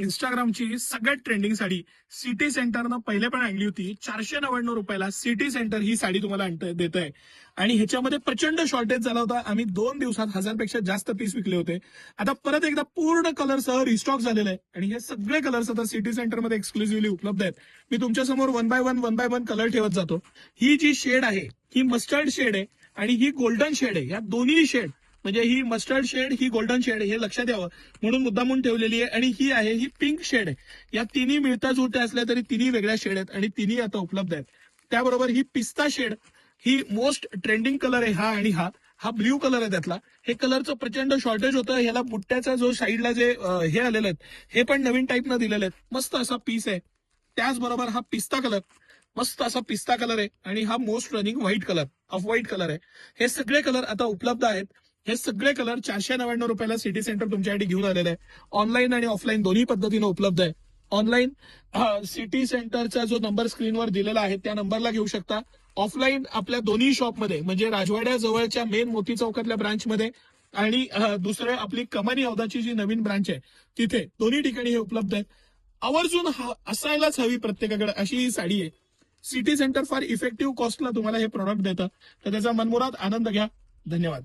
इंस्टाग्रामची सगळ्यात trending sari city सेंटरनं पहिले पण आणली होती. 499 रुपयाला सिटी सेंटर ही साडी तुम्हाला देत आहे. आणि ह्याच्यामध्ये प्रचंड शॉर्टेज झाला होता. आम्ही 2 दिवसात 1000पेक्षा जास्त पीस विकले होते. आता परत एकदा पूर्ण कलरसह रिस्टॉक झालेलं आहे आणि हे सगळे कलर्स आता सिटी सेंटरमध्ये एक्सक्लुझिव्हली उपलब्ध आहेत. मी तुमच्या समोर वन बाय वन कलर ठेवत जातो. ही जी शेड आहे ही मस्टर्ड शेड आहे आणि ही गोल्डन शेड आहे. या दोन्ही शेड म्हणजे ही मस्टर्ड शेड ही गोल्डन शेड हे लक्षात यावं म्हणून मुद्दामून ठेवलेली आहे. आणि ही आहे ही पिंक शेड आहे. या तिन्ही मिळता जुळत्या असल्या तरी तिन्ही वेगळ्या शेड आहेत आणि तिन्ही आता उपलब्ध आहेत. त्याबरोबर ही पिस्ता शेड ही मोस्ट ट्रेंडिंग कलर आहे. हा आणि हा ब्ल्यू कलर आहे त्यातला. हे कलरचं प्रचंड शॉर्टेज होतं. ह्याला बुट्ट्याचा जो साईडला जे हे आलेले आहेत हे पण नवीन टाईपनं दिलेले आहेत. मस्त असा पीस आहे. त्याचबरोबर हा पिस्ता कलर मस्त असा पिस्ता कलर आहे आणि हा most running white colour off white colour आहे. हे सगळे कलर आता उपलब्ध आहेत. हे सगळे कलर 499 रुपयाला सिटी सेंटर तुमच्यासाठी घेऊन आलेलं आहे. ऑनलाईन आणि ऑफलाईन दोन्ही पद्धतीने उपलब्ध आहे. ऑनलाईन सिटी सेंटरचा जो नंबर स्क्रीनवर दिलेला आहे त्या नंबरला घेऊ शकता. ऑफलाईन आपल्या दोन्ही शॉपमध्ये म्हणजे राजवाड्या जवळच्या मेन मोती चौकातल्या ब्रांचमध्ये आणि दुसरे आपली कमानी हौदाची जी नवीन ब्रांच आहे तिथे दोन्ही ठिकाणी हे उपलब्ध आहे. आवर्जून असायलाच हवी प्रत्येकाकडे अशी ही साडी आहे. सिटी सेंटर फार इफेक्टिव्ह कॉस्टला तुम्हाला हे प्रोडक्ट देतं तर त्याचा मनमुराद आनंद घ्या. धन्यवाद.